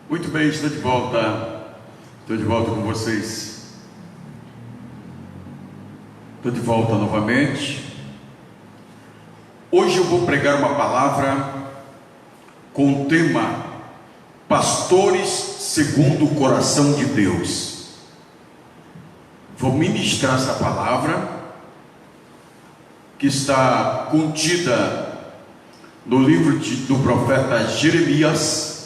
Muito bem, estou de volta com vocês. Estou de volta novamente. Hoje eu vou pregar uma palavra com o tema Pastores segundo o coração de Deus. Vou ministrar essa palavra que está contida no livro do profeta Jeremias,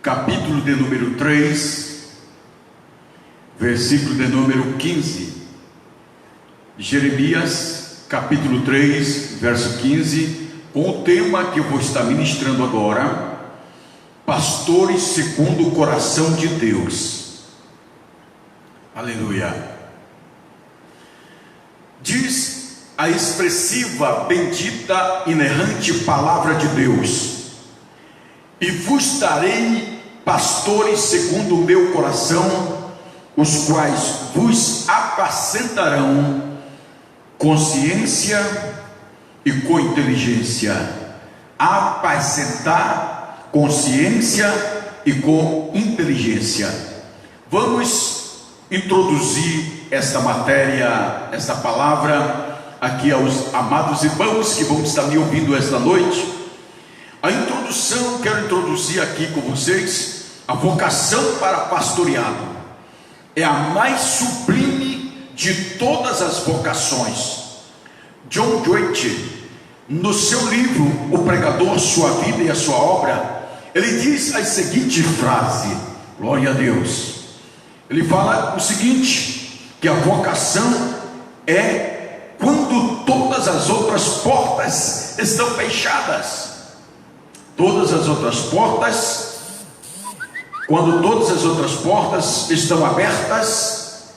capítulo de número 3, versículo de número 15. Jeremias, capítulo 3, verso 15, com o tema que eu vou estar ministrando agora: Pastores segundo o coração de Deus. Aleluia. Diz a expressiva, bendita, inerrante palavra de Deus: e vos darei pastores segundo o meu coração, os quais vos apacentarão com ciência e com inteligência. Apacentar com ciência e com inteligência. Vamos introduzir esta matéria, esta palavra aqui aos amados irmãos que vão estar me ouvindo esta noite. A introdução, quero introduzir aqui com vocês a vocação para pastoreado. É a mais sublime de todas as vocações. John Dwight, no seu livro O Pregador, Sua Vida e a Sua Obra, ele diz a seguinte frase, glória a Deus. Ele fala o seguinte, que a vocação é quando todas as outras portas estão fechadas. Todas as outras portas, quando todas as outras portas estão abertas,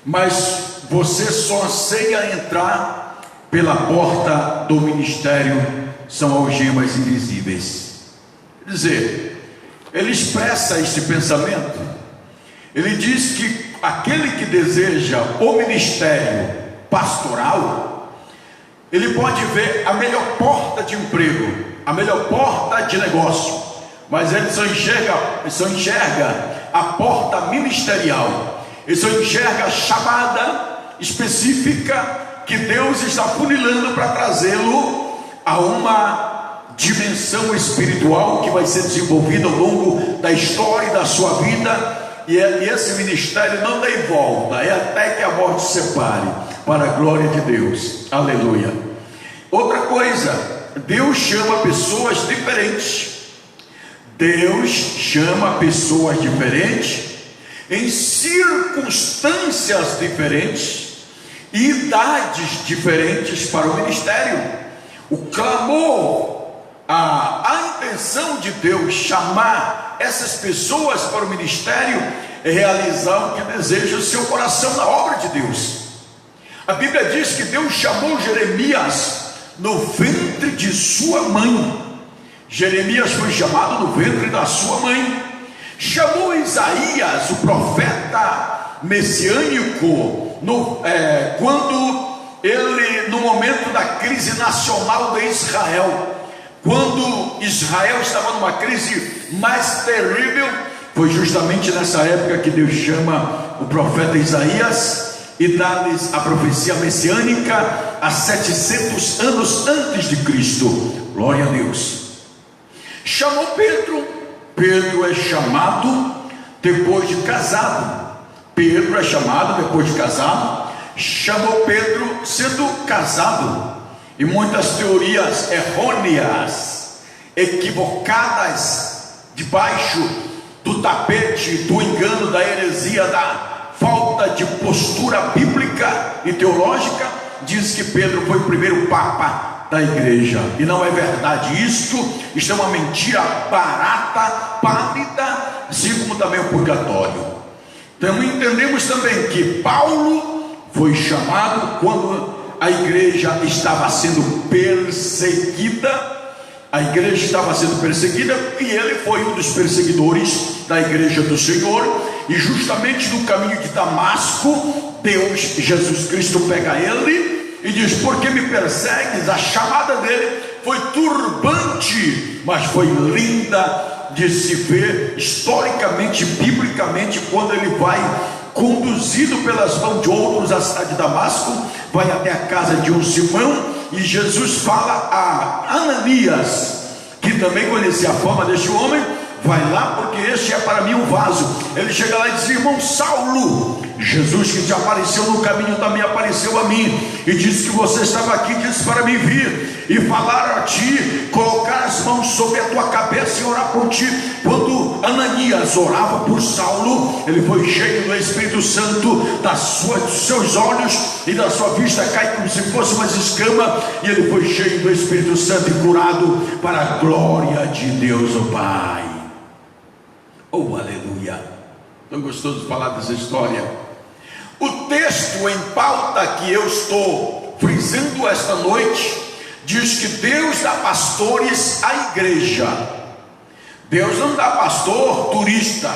mas você só anseia entrar pela porta do ministério, são algemas invisíveis. Quer dizer, ele expressa este pensamento. Ele diz que aquele que deseja o ministério pastoral, ele pode ver a melhor porta de emprego, a melhor porta de negócio, mas ele só enxerga a porta ministerial. Ele só enxerga a chamada específica que Deus está funilando para trazê-lo a uma dimensão espiritual que vai ser desenvolvida ao longo da história e da sua vida. E esse ministério não dá volta, é até que a morte separe, para a glória de Deus. Aleluia. Outra coisa, Deus chama pessoas diferentes. Deus chama pessoas diferentes, em circunstâncias diferentes, e idades diferentes para o ministério. O clamor, a intenção de Deus chamar essas pessoas para o ministério é realizar o que deseja o seu coração na obra de Deus. A Bíblia diz que Deus chamou Jeremias no ventre de sua mãe. Jeremias foi chamado no ventre da sua mãe. Chamou Isaías, o profeta messiânico, quando ele, no momento da crise nacional de Israel, quando Israel estava numa crise mais terrível, foi justamente nessa época que Deus chama o profeta Isaías e dá-lhes a profecia messiânica há 700 anos antes de Cristo. Glória a Deus. Chamou Pedro. Pedro é chamado depois de casado. Pedro é chamado depois de casado. Chamou Pedro sendo casado. E muitas teorias errôneas, equivocadas, debaixo do tapete do engano, da heresia, da falta de postura bíblica e teológica, diz que Pedro foi o primeiro papa da igreja, e não é verdade. Isto é uma mentira barata, pálida, assim como também o purgatório. Então entendemos também que Paulo foi chamado quando a igreja estava sendo perseguida. A igreja estava sendo perseguida e ele foi um dos perseguidores da igreja do Senhor. E justamente no caminho de Damasco, Deus, Jesus Cristo, pega ele e diz: por que me persegues? A chamada dele foi turbante, mas foi linda de se ver historicamente, biblicamente, quando ele vai conduzido pelas mãos de outros à cidade de Damasco, vai até a casa de um Simão, e Jesus fala a Ananias, que também conhecia a fama deste homem: vai lá, porque este é para mim um vaso. Ele chega lá e diz: irmão Saulo, Jesus que te apareceu no caminho também apareceu a mim, e disse que você estava aqui, disse para mim vir e falar a ti, colocar as mãos sobre a tua cabeça e orar por ti. Quando Ananias orava por Saulo, ele foi cheio do Espírito Santo, dos seus olhos e da sua vista cai como se fosse uma escama, e ele foi cheio do Espírito Santo e curado para a glória de Deus o Pai. Oh, aleluia! Tão gostoso de falar dessa história. O texto em pauta que eu estou frisando esta noite diz que Deus dá pastores à igreja. Deus não dá pastor turista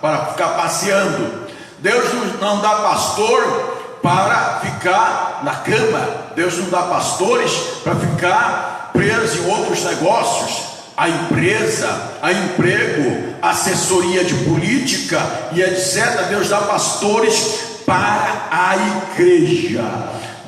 para ficar passeando. Deus não dá pastor para ficar na cama. Deus não dá pastores para ficar presos em outros negócios. A empresa, a emprego, assessoria de política e etc. Deus dá pastores para a igreja.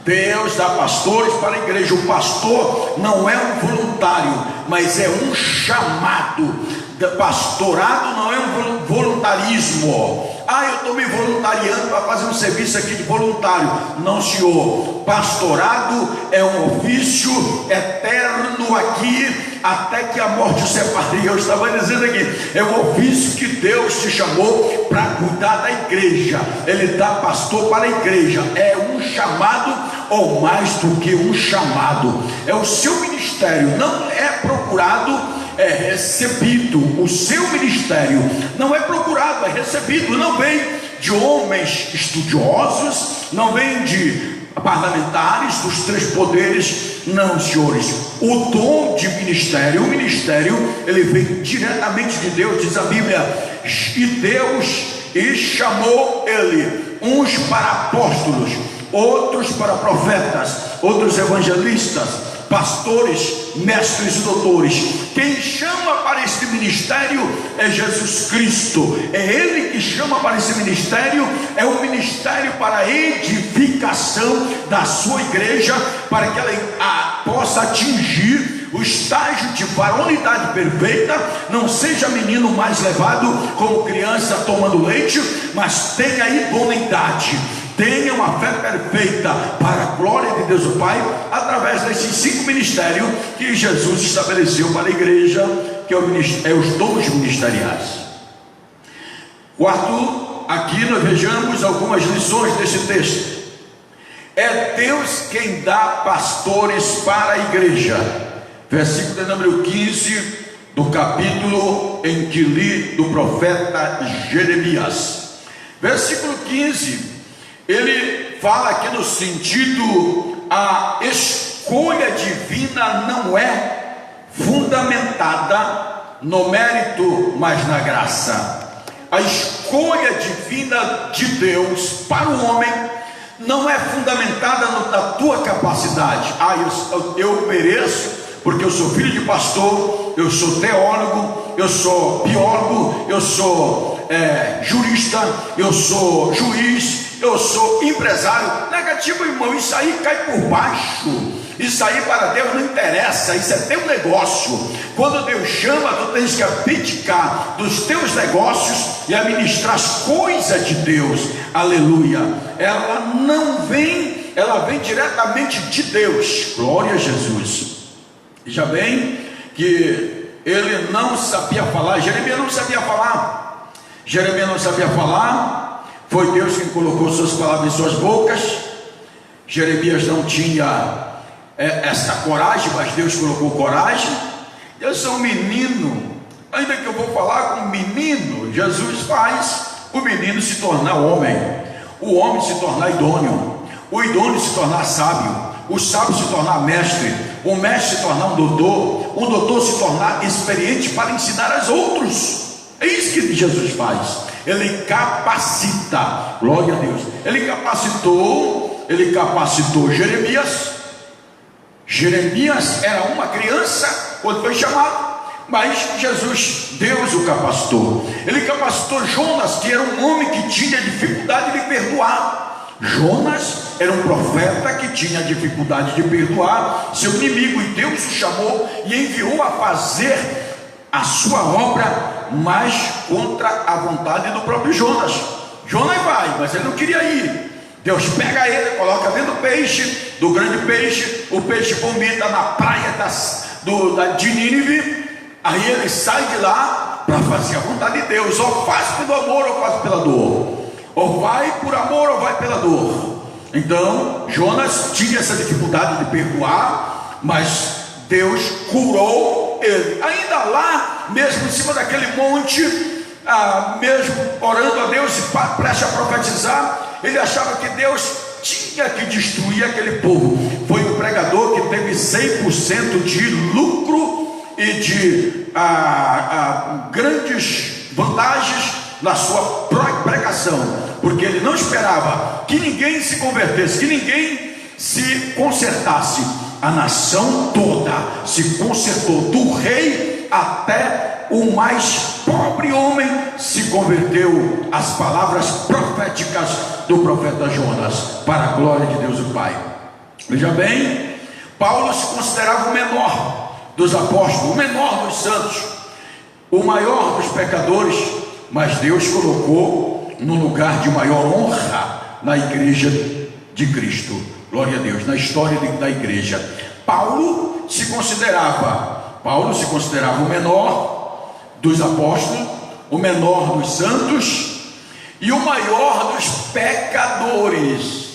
Deus dá pastores para a igreja. O pastor não é um voluntário, mas é um chamado. Pastorado não é um voluntarismo. Eu estou me voluntariando para fazer um serviço aqui de voluntário. Não, senhor. Pastorado é um ofício eterno aqui, até que a morte o separe. Eu estava dizendo aqui, é um ofício que Deus te chamou para cuidar da igreja. Ele dá pastor para a igreja. É um chamado, ou mais do que um chamado. É o seu ministério, não é procurado, é recebido. O seu ministério não é procurado, é recebido. Não vem de homens estudiosos, não vem de parlamentares dos três poderes, não, senhores. O dom de ministério, o ministério, ele vem diretamente de Deus. Diz a Bíblia: e Deus chamou ele, uns para apóstolos, outros para profetas, outros evangelistas, pastores, mestres e doutores. Quem chama para este ministério é Jesus Cristo. É Ele que chama para esse ministério. É um ministério para a edificação da sua igreja, para que ela possa atingir o estágio de varonilidade perfeita. Não seja menino mais levado como criança tomando leite, mas tenha idoneidade, tenha uma fé perfeita para a glória de Deus o Pai, através desses 5 ministérios que Jesus estabeleceu para a igreja, que é os dons ministeriais. Quarto, aqui nós vejamos algumas lições desse texto. É Deus quem dá pastores para a igreja. Versículo de número 15 do capítulo em que li do profeta Jeremias. Versículo 15, ele fala aqui no sentido: a escolha divina não é fundamentada no mérito, mas na graça. A escolha divina de Deus para o homem não é fundamentada na tua capacidade. Eu mereço, porque eu sou filho de pastor, eu sou teólogo, eu sou biólogo, eu sou jurista, eu sou juiz, eu sou empresário. Negativo, irmão, isso aí cai por baixo. Isso aí para Deus não interessa, isso é teu negócio. Quando Deus chama, tu tens que abdicar dos teus negócios e administrar as coisas de Deus. Aleluia. Ela não vem, ela vem diretamente de Deus. Glória a Jesus. Já bem que ele não sabia falar. Jeremias não sabia falar. Jeremias não sabia falar. Foi Deus quem colocou suas palavras em suas bocas. Jeremias não tinha essa coragem, mas Deus colocou coragem. Eu sou um menino, ainda que eu vou falar com um menino, Jesus faz o menino se tornar homem, o homem se tornar idôneo, o idôneo se tornar sábio, o sábio se tornar mestre, o mestre se tornar um doutor se tornar experiente para ensinar aos outros. É isso que Jesus faz. Ele capacita. Glória a Deus. Ele capacitou Jeremias. Jeremias era uma criança quando foi chamado, mas Jesus, Deus o capacitou. Ele capacitou Jonas, que era um homem que tinha dificuldade de perdoar. Jonas era um profeta que tinha dificuldade de perdoar seu inimigo, e Deus o chamou e enviou a fazer a sua obra, mas contra a vontade do próprio Jonas. Jonas vai, mas ele não queria ir. Deus pega ele, coloca dentro do peixe, do grande peixe, o peixe vomita na praia de Nínive. Aí ele sai de lá para fazer a vontade de Deus, ou faz pelo amor ou faz pela dor, ou vai por amor ou vai pela dor. Então Jonas tinha essa dificuldade de perdoar, mas Deus curou ele. Ainda lá, mesmo em cima daquele monte, mesmo orando a Deus e prestes a profetizar, ele achava que Deus tinha que destruir aquele povo. Foi um pregador que teve 100% de lucro e de grandes vantagens na sua pregação, porque ele não esperava que ninguém se convertesse, que ninguém se consertasse. A nação toda se consertou, do rei até o mais pobre homem se converteu às palavras proféticas do profeta Jonas, para a glória de Deus o Pai. Veja bem, Paulo se considerava o menor dos apóstolos, o menor dos santos, o maior dos pecadores, mas Deus colocou no lugar de maior honra na igreja de Cristo. Glória a Deus, na história da igreja. Paulo se considerava o menor dos apóstolos, o menor dos santos e o maior dos pecadores.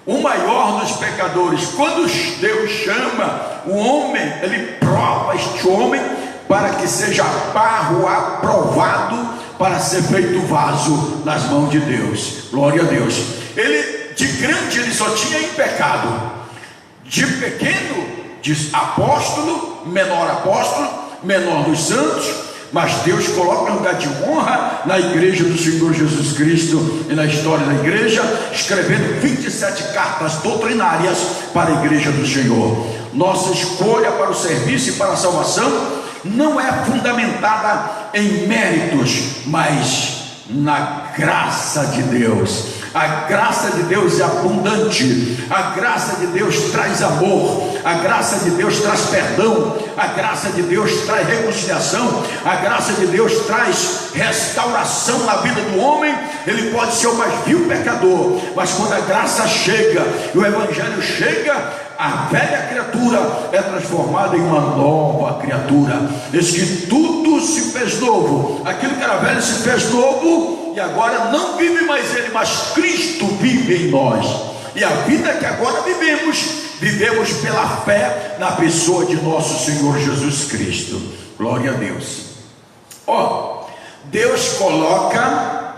O maior dos pecadores. Quando Deus chama o homem, ele prova este homem para que seja barro aprovado para ser feito vaso nas mãos de Deus. Glória a Deus. Ele, de grande, ele só tinha em pecado. De pequeno, de apóstolo, menor dos santos, mas Deus coloca um lugar de honra na igreja do Senhor Jesus Cristo e na história da igreja, escrevendo 27 cartas doutrinárias para a igreja do Senhor. Nossa escolha para o serviço e para a salvação não é fundamentada em méritos, mas na graça de Deus. A graça de Deus é abundante, a graça de Deus traz amor, a graça de Deus traz perdão, a graça de Deus traz reconciliação, a graça de Deus traz restauração na vida do homem. Ele pode ser o mais vil pecador, mas quando a graça chega e o evangelho chega, a velha criatura é transformada em uma nova criatura. Diz que tudo se fez novo. Aquilo que era velho se fez novo, e agora não vive mais ele, mas Cristo vive em nós. E a vida que agora vivemos pela fé na pessoa de nosso Senhor Jesus Cristo. Glória a Deus. Deus coloca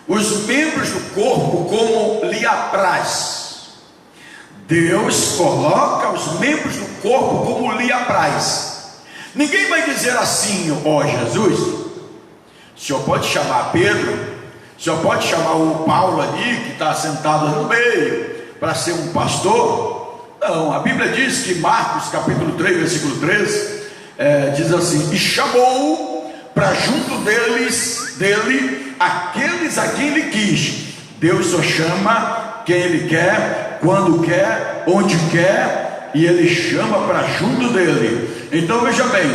os membros do corpo como lhe apraz. Deus coloca os membros do corpo como lhe apraz. Ninguém vai dizer assim: Jesus, o senhor pode chamar Pedro, o senhor pode chamar o Paulo ali, que está sentado no meio, para ser um pastor. Não, a Bíblia diz que Marcos capítulo 3, versículo 13, diz assim: e chamou para junto dele aqueles a quem ele quis. Deus só chama quem ele quer, quando quer, onde quer, e ele chama para junto dele. Então veja bem,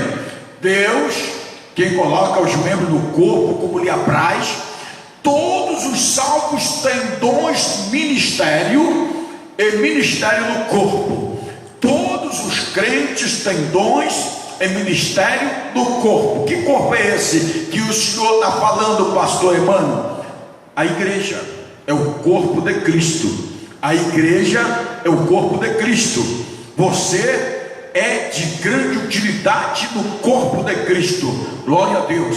Deus, quem coloca os membros do corpo como lhe apraz. Todos os salvos têm dons, ministério e ministério no corpo. Todos os crentes têm dons e ministério no corpo. Que corpo é esse que o Senhor está falando, pastor Emmanuel? A igreja é o corpo de Cristo. A igreja é o corpo de Cristo. Você é de grande utilidade no corpo de Cristo. Glória a Deus.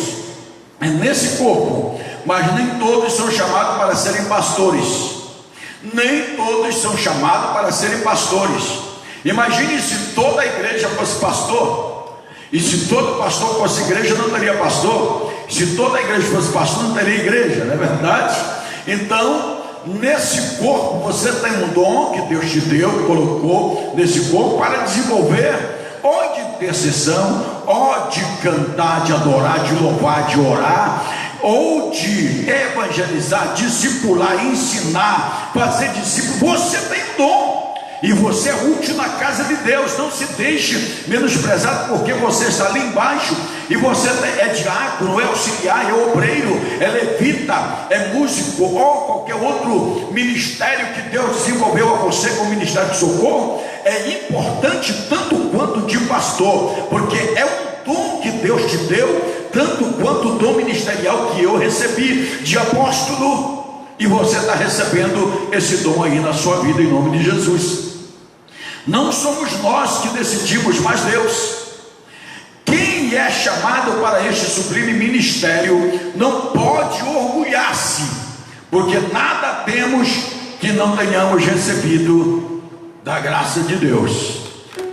É nesse corpo. Mas nem todos são chamados para serem pastores. Nem todos são chamados para serem pastores. Imagine se toda a igreja fosse pastor. E se todo pastor fosse igreja, não teria pastor. Se toda a igreja fosse pastor, não teria igreja, não é verdade? Então nesse corpo você tem um dom que Deus te deu, colocou nesse corpo para desenvolver ou de intercessão, ou de cantar, de adorar, de louvar, de orar, ou de evangelizar, discipular, ensinar, fazer discípulo. Você tem dom e você é útil na casa de Deus. Não se deixe menosprezado porque você está ali embaixo e você é diácono, é auxiliar, é obreiro, é levita, é músico ou qualquer outro ministério que Deus desenvolveu a você como ministério de socorro. É importante tanto quanto de pastor, porque é um dom que Deus te deu, tanto quanto o dom ministerial que eu recebi de apóstolo, e você está recebendo esse dom aí na sua vida, em nome de Jesus. Não somos nós que decidimos, mas Deus. Quem é chamado para este sublime ministério não pode orgulhar-se, porque nada temos que não tenhamos recebido da graça de Deus.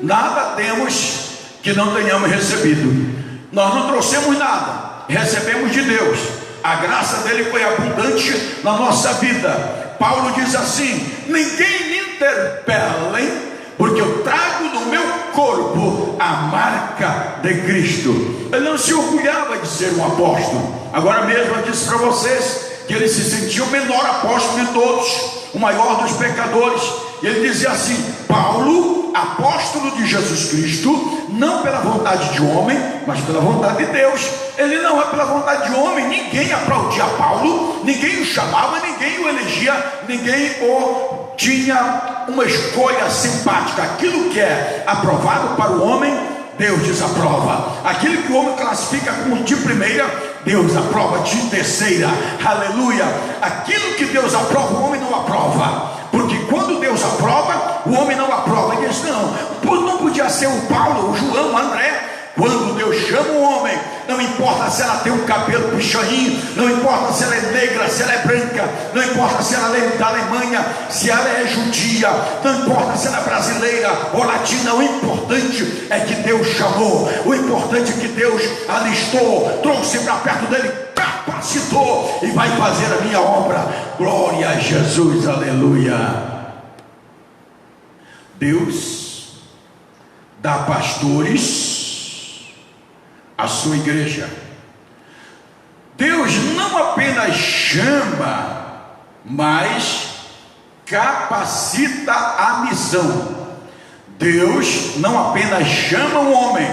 Nada temos que não tenhamos recebido. Nós não trouxemos nada, recebemos de Deus. A graça dele foi abundante na nossa vida. Paulo diz assim: ninguém me interpelem, porque eu trago no meu corpo a marca de Cristo. Ele não se orgulhava de ser um apóstolo. Agora mesmo eu disse para vocês que ele se sentia o menor apóstolo de todos, o maior dos pecadores. E ele dizia assim: Paulo, apóstolo de Jesus Cristo, não pela vontade de homem, mas pela vontade de Deus. Ele não é pela vontade de homem. Ninguém aplaudia Paulo, ninguém o chamava, ninguém o elegia, ninguém o tinha uma escolha simpática. Aquilo que é aprovado para o homem, Deus desaprova. Aquilo que o homem classifica como de primeira, Deus aprova de terceira. Aleluia. Aquilo que Deus aprova, o homem não aprova. Porque quando Deus aprova, o homem não aprova. Ele diz: não podia ser o Paulo, o João, o André. Quando Deus chama o homem, não importa se ela tem um cabelo pichaninho, não importa se ela é negra, se ela é branca, não importa se ela é da Alemanha, se ela é judia, não importa se ela é brasileira ou latina. O importante é que Deus chamou, o importante é que Deus alistou, trouxe para perto dele, capacitou e vai fazer a minha obra. Glória a Jesus, aleluia. Deus dá pastores a sua igreja. Deus não apenas chama, mas capacita a missão. Deus não apenas chama o homem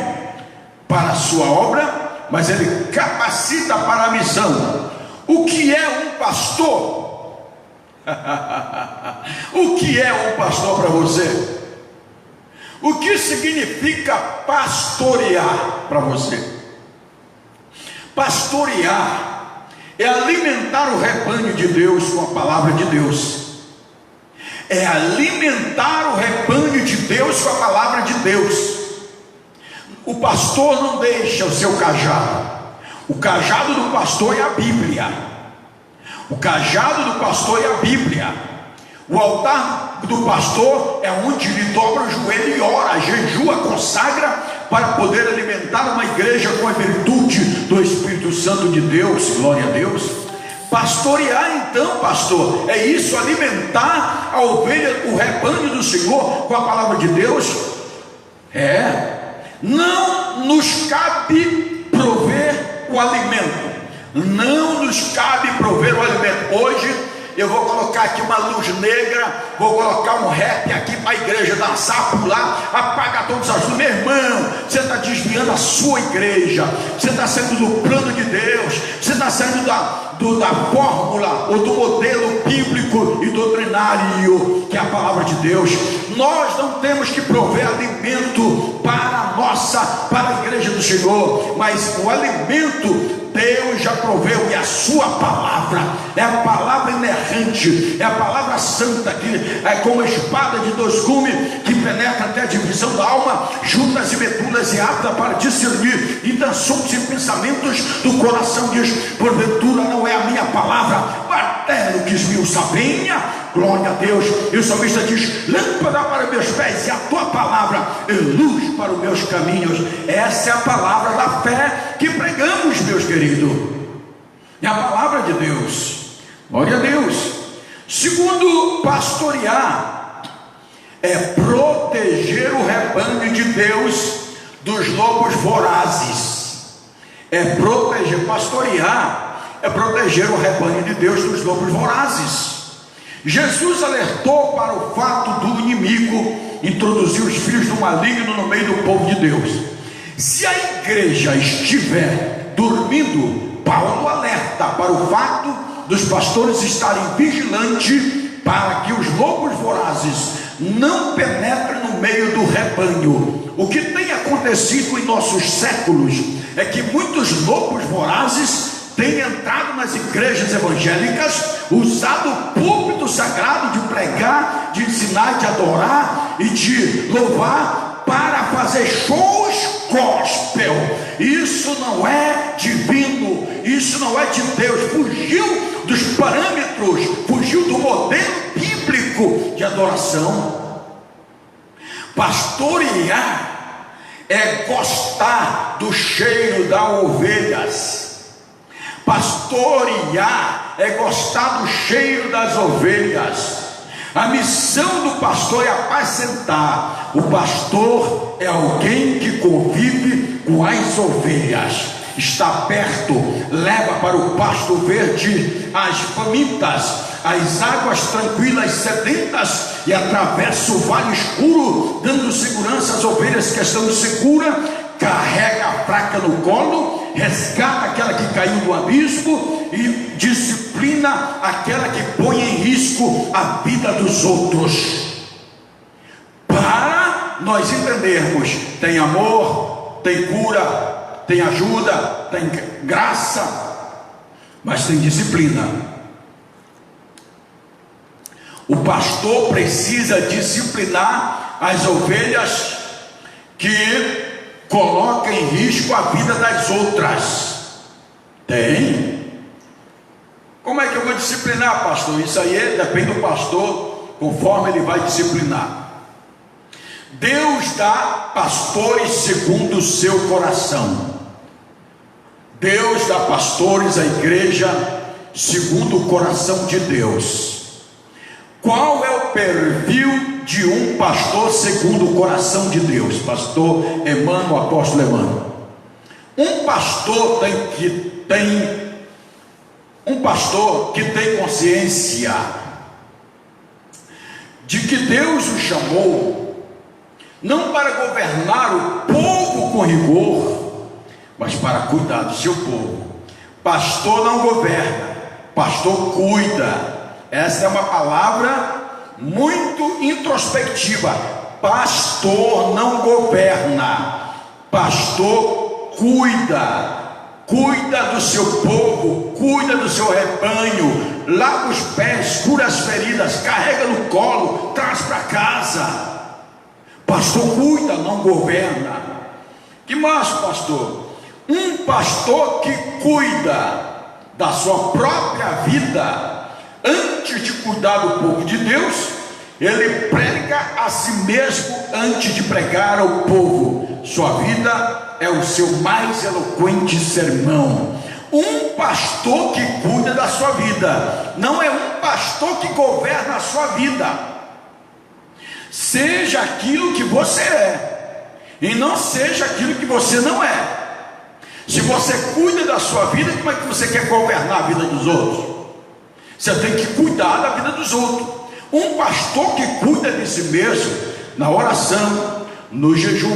para a sua obra, mas ele capacita para a missão. O que é um pastor? O que é um pastor para você? O que significa pastorear para você? Pastorear é alimentar o rebanho de Deus com a palavra de Deus. É alimentar o rebanho de Deus com a palavra de Deus. O pastor não deixa o seu cajado. O cajado do pastor é a Bíblia. O cajado do pastor é a Bíblia. O altar do pastor é onde ele dobra o joelho e ora, jejua, consagra, para poder alimentar uma igreja com a virtude do Espírito Santo de Deus. Glória a Deus. Pastorear, então, pastor, é isso, alimentar a ovelha, o rebanho do Senhor com a palavra de Deus. Não nos cabe prover o alimento. Não nos cabe prover o alimento. Hoje eu vou colocar aqui uma luz negra, vou colocar um rap aqui para a igreja dançar, pular, apagar todas as luzes. Meu irmão, você está desviando a sua igreja, você está saindo do plano de Deus, você está saindo da fórmula ou do modelo bíblico e doutrinário que é a palavra de Deus. Nós não temos que prover alimento para a igreja do Senhor, mas o alimento Deus já proveu, e a sua palavra é a palavra inerrante, é a palavra santa, que é como a espada de dois gumes, que penetra até a divisão da alma, juntas e medulas, e apta para discernir intenções e pensamentos do coração. Diz: porventura não é a minha palavra martelo que esmiuça a venha? Glória a Deus. E o salmista diz: lâmpada para meus pés e a tua palavra é luz para os meus caminhos. Essa é a palavra da fé que pregamos, meus queridos. É a palavra de Deus. Glória a Deus. Segundo, pastorear é proteger o rebanho de Deus dos lobos vorazes. Pastorear é proteger o rebanho de Deus dos lobos vorazes. Jesus alertou para o fato do inimigo introduzir os filhos do maligno no meio do povo de Deus. Se a igreja estiver dormindo, Paulo alerta para o fato dos pastores estarem vigilantes para que os lobos vorazes não penetrem no meio do rebanho. O que tem acontecido em nossos séculos é que muitos lobos vorazes têm entrado nas igrejas evangélicas, usado o púlpito sagrado de pregar, de ensinar, de adorar e de louvar para fazer shows gospel. Isso não é divino, isso não é de Deus. Fugiu dos parâmetros, fugiu do modelo bíblico de adoração. Pastorear é gostar do cheiro das ovelhas. Pastorear é gostar do cheiro das ovelhas. A missão do pastor é apacentar. O pastor é alguém que convive com as ovelhas, está perto, leva para o pasto verde as famintas, as águas tranquilas sedentas, e atravessa o vale escuro, dando segurança às ovelhas que estão seguras. Carrega a fraca no colo, resgata aquela que caiu no abismo e disciplina aquela que põe em risco a vida dos outros. Para nós entendermos, tem amor, tem cura, tem ajuda, tem graça, mas tem disciplina. O pastor precisa disciplinar as ovelhas que coloca em risco a vida das outras. Tem. Como é que eu vou disciplinar, pastor? Isso aí depende do pastor, conforme ele vai disciplinar. Deus dá pastores segundo o seu coração. Deus dá pastores à igreja segundo o coração de Deus. Qual é o perfil de um pastor segundo o coração de Deus? Pastor Emmanuel, apóstolo Emmanuel. Um pastor que tem consciência de que Deus o chamou não para governar o povo com rigor, mas para cuidar do seu povo. Pastor não governa, pastor cuida. Essa é uma palavra muito introspectiva. Pastor não governa, pastor cuida do seu povo, cuida do seu rebanho, lava os pés, cura as feridas, carrega no colo, traz para casa. Pastor cuida, não governa. Que mais, pastor? Um pastor que cuida da sua própria vida, antes de cuidar do povo de Deus, ele prega a si mesmo antes de pregar ao povo. Sua vida é o seu mais eloquente sermão. Um pastor que cuida da sua vida, não é um pastor que governa a sua vida. Seja aquilo que você é, e não seja aquilo que você não é. Se você cuida da sua vida, como é que você quer governar a vida dos outros? Você tem que cuidar da vida dos outros. Um pastor que cuida de si mesmo, na oração, no jejum,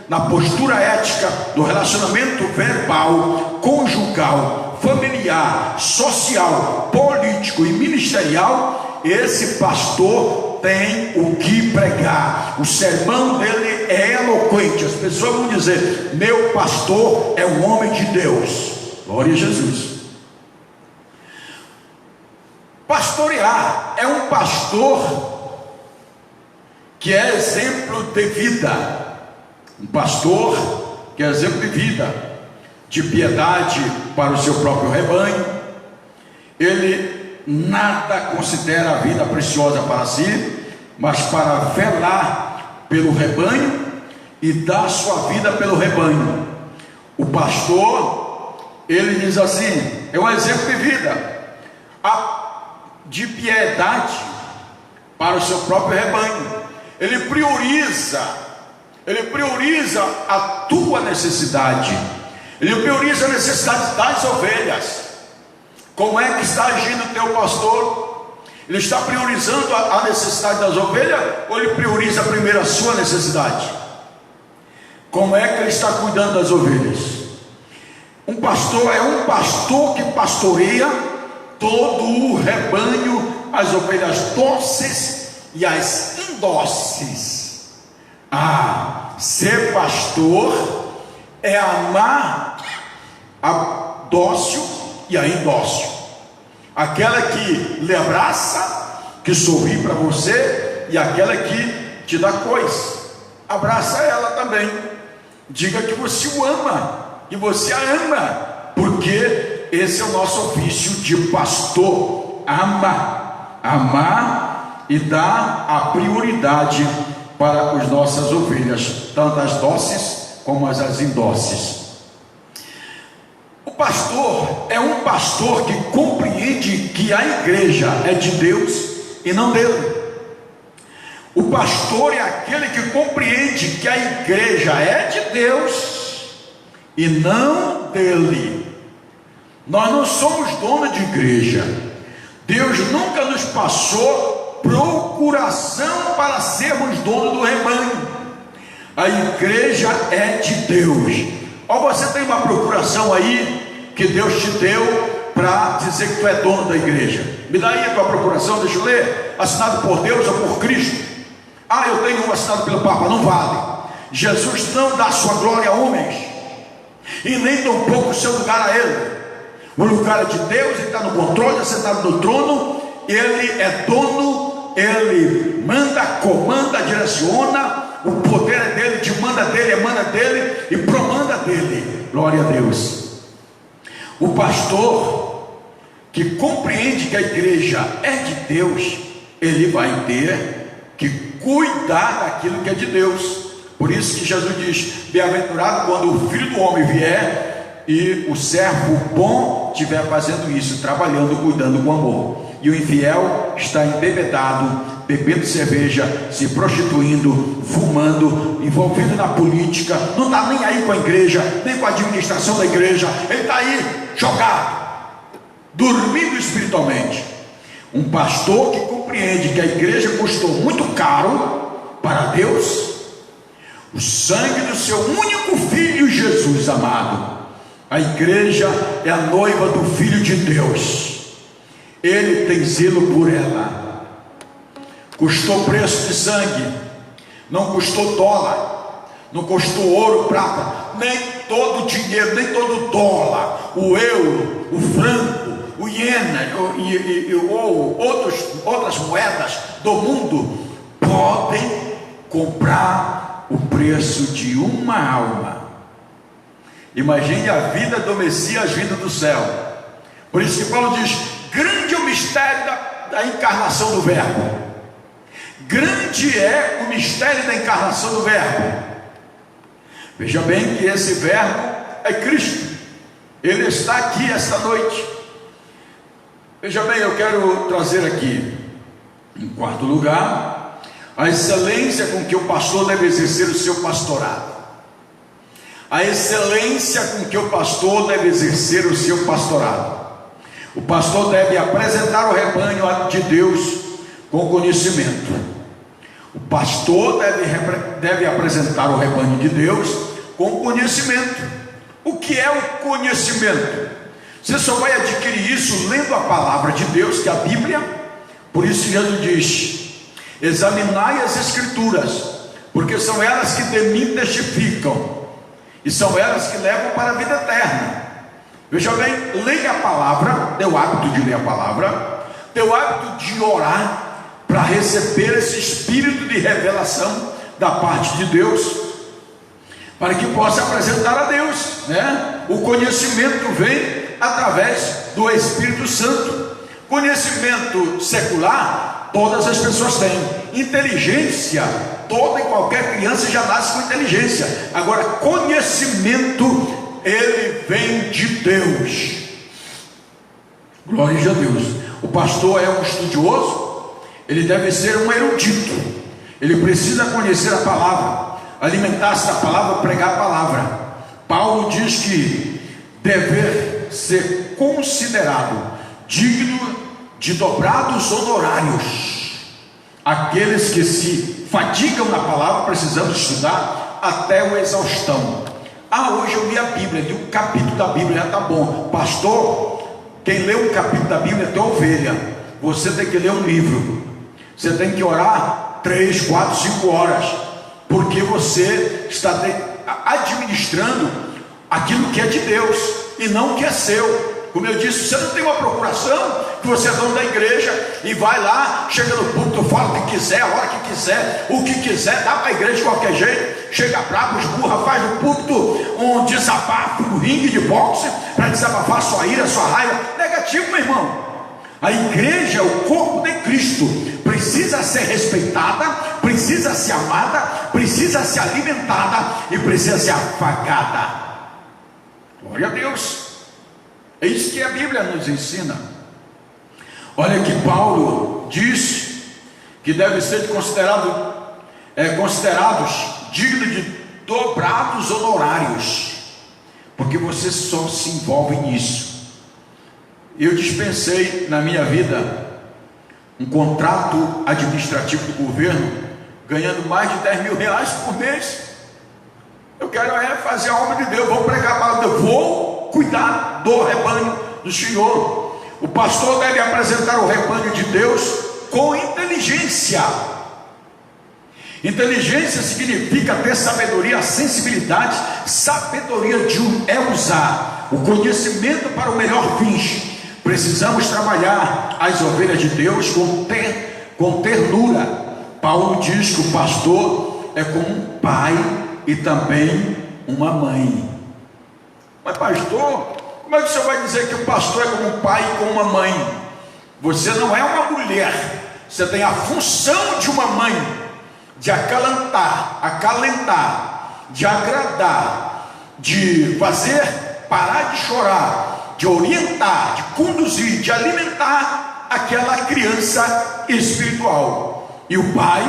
na postura ética, no relacionamento verbal, conjugal, familiar, social, político e ministerial, esse pastor tem o que pregar. O sermão dele é eloquente. As pessoas vão dizer: meu pastor é um homem de Deus. Glória a Jesus. Pastorear é um pastor que é exemplo de vida. Um pastor que é exemplo de vida, de piedade para o seu próprio rebanho. Ele nada considera a vida preciosa para si, mas para velar pelo rebanho e dar sua vida pelo rebanho. O pastor, ele diz assim, é um exemplo de vida. de piedade para o seu próprio rebanho. Ele prioriza a tua necessidade, ele prioriza a necessidade das ovelhas. Como é que está agindo o teu pastor? Ele está priorizando a necessidade das ovelhas, ou ele prioriza primeiro a sua necessidade? Como é que ele está cuidando das ovelhas? Um pastor é um pastor que pastoreia todo o rebanho, as ovelhas dóceis e as indóceis. Ser pastor é amar a dócil e a indócil, aquela que lhe abraça, que sorri para você, e aquela que te dá coisa. Abraça ela também, diga que você o ama, que você a ama, porque esse é o nosso ofício de pastor: amar e dar a prioridade para as nossas ovelhas, tanto as dóceis como as indóceis. O pastor é um pastor que compreende que a igreja é de Deus e não dele. O pastor é aquele que compreende que a igreja é de Deus e não dele. Nós não somos donos de igreja. Deus nunca nos passou procuração para sermos donos do rebanho. A igreja é de Deus. Ou você tem uma procuração aí que Deus te deu para dizer que tu é dono da igreja? Me dá aí a tua procuração, deixa eu ler. Assinado por Deus ou por Cristo? Eu tenho um assinado pelo Papa. Não vale. Jesus não dá sua glória a homens, e nem tampouco o seu lugar a ele. O lugar é de Deus, ele está no controle, sentado no trono. Ele é dono, ele manda, comanda, direciona. O poder é dele, te manda dele, emana dele e promanda dele. Glória a Deus. O pastor que compreende que a igreja é de Deus, ele vai ter que cuidar daquilo que é de Deus. Por isso que Jesus diz: bem-aventurado quando o Filho do Homem vier e o servo bom estiver fazendo isso, trabalhando, cuidando com amor. E o infiel está embebedado, bebendo cerveja, se prostituindo, fumando, envolvido na política, não está nem aí com a igreja, nem com a administração da igreja. Ele está aí jogado, dormindo espiritualmente. Um pastor que compreende que a igreja custou muito caro para Deus, o sangue do seu único filho Jesus amado. A igreja é a noiva do Filho de Deus. Ele tem zelo por ela. Custou preço de sangue, não custou dólar, não custou ouro, prata, nem todo o dinheiro, nem todo o dólar, o euro, o franco, o iena ou outras moedas do mundo podem comprar o preço de uma alma. Imagine a vida do Messias vindo do céu. Por isso que Paulo diz: grande é o mistério da encarnação do Verbo. Grande é o mistério da encarnação do Verbo. Veja bem que esse Verbo é Cristo. Ele está aqui esta noite. Veja bem, eu quero trazer aqui, em quarto lugar, a excelência com que o pastor deve exercer o seu pastorado. A excelência com que o pastor deve exercer o seu pastorado. O pastor deve apresentar o rebanho de Deus com conhecimento. O pastor deve apresentar o rebanho de Deus com conhecimento. O que é o conhecimento? Você só vai adquirir isso lendo a palavra de Deus, que é a Bíblia. Por isso Jesus diz: examinai as Escrituras, porque são elas que de mim testificam, e são elas que levam para a vida eterna. Veja bem, leia a palavra, dê o hábito de ler a palavra, dê o hábito de orar, para receber esse espírito de revelação da parte de Deus, para que possa apresentar a Deus, né? O conhecimento vem através do Espírito Santo. Conhecimento secular, todas as pessoas têm. Inteligência, toda e qualquer criança já nasce com inteligência. Agora, conhecimento, ele vem de Deus. Glória a Deus. O pastor é um estudioso, ele deve ser um erudito, ele precisa conhecer a palavra, alimentar-se da palavra, pregar a palavra. Paulo diz que deve ser considerado digno de dobrados honorários. Aqueles que se fatigam na palavra, precisamos estudar até o exaustão. Hoje eu li a Bíblia, li um capítulo da Bíblia, já está bom. Pastor, quem lê um capítulo da Bíblia é tua ovelha. Você tem que ler um livro. Você tem que orar 3, 4, 5 horas, porque você está administrando aquilo que é de Deus e não o que é seu. Como eu disse, você não tem uma procuração, que você é dono da igreja e vai lá, chega no púlpito, fala o que quiser, a hora que quiser, o que quiser, dá para a igreja de qualquer jeito, chega bravo, esburra, faz no púlpito um desabafo, um ringue de boxe, para desabafar sua ira, sua raiva. Negativo, meu irmão. A igreja, o corpo de Cristo, precisa ser respeitada, precisa ser amada, precisa ser alimentada e precisa ser afagada. Glória a Deus. É isso que a Bíblia nos ensina. Olha que Paulo diz que deve ser considerados dignos de dobrados honorários, porque você só se envolve nisso. Eu dispensei na minha vida um contrato administrativo do governo, ganhando mais de 10 mil reais por mês. Eu quero fazer a obra de Deus, vou pregar a palavra de Deus, vou cuidar do rebanho do Senhor. O pastor deve apresentar o rebanho de Deus com inteligência. Inteligência significa ter sabedoria, sensibilidade. Sabedoria é usar o conhecimento para o melhor fim. Precisamos trabalhar as ovelhas de Deus com ternura. Paulo diz que o pastor é como um pai e também uma mãe. Mas pastor, como é que o senhor vai dizer que o pastor é como um pai e como uma mãe? Você não é uma mulher, você tem a função de uma mãe, de acalentar, de agradar, de fazer parar de chorar, de orientar, de conduzir, de alimentar aquela criança espiritual. E o pai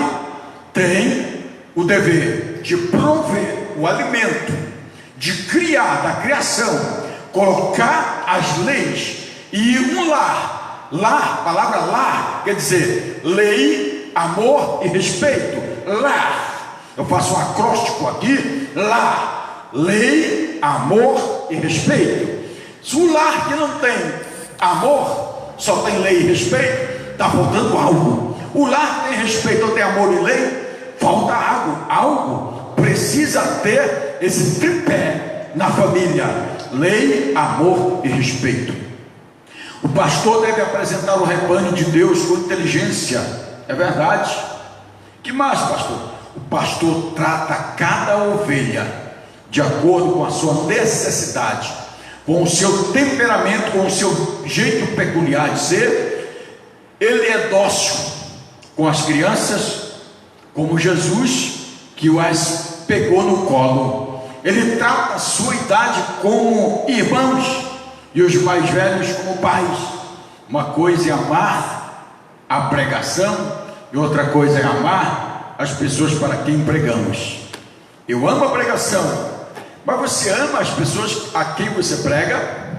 tem o dever de prover o alimento, de criar, da criação, colocar as leis e um lar. A palavra lar quer dizer lei, amor e respeito. Lar, eu faço um acróstico aqui: lar, lei, amor e respeito. Se o lar que não tem amor, só tem lei e respeito, está faltando algo. O lar tem respeito, não tem amor e lei, falta algo precisa ter esse tripé na família: lei, amor e respeito. O pastor deve apresentar o rebanho de Deus com inteligência. É verdade. Que mais, pastor? O pastor trata cada ovelha de acordo com a sua necessidade, com o seu temperamento, com o seu jeito peculiar de ser. Ele é dócil com as crianças, como Jesus, que as pegou no colo. Ele trata a sua idade como irmãos e os mais velhos como pais. Uma coisa é amar a pregação e outra coisa é amar as pessoas para quem pregamos. Eu amo a pregação, mas você ama as pessoas a quem você prega?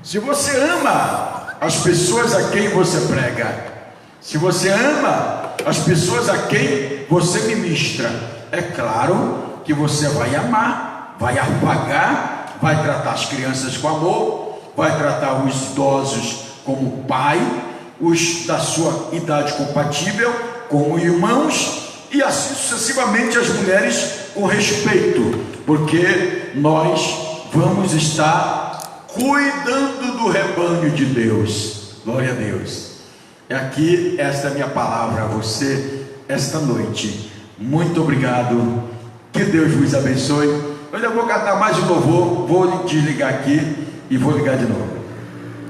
Se você ama as pessoas a quem você prega, se você ama as pessoas a quem você ministra, é claro que você vai amar, vai afagar, vai tratar as crianças com amor, vai tratar os idosos como pai, os da sua idade compatível como irmãos, e assim sucessivamente as mulheres com respeito, porque nós vamos estar cuidando do rebanho de Deus. Glória a Deus. É aqui, esta é a minha palavra a você esta noite. Muito obrigado, que Deus vos abençoe. Eu ainda vou cantar mais um louvor, vou desligar aqui e vou ligar de novo.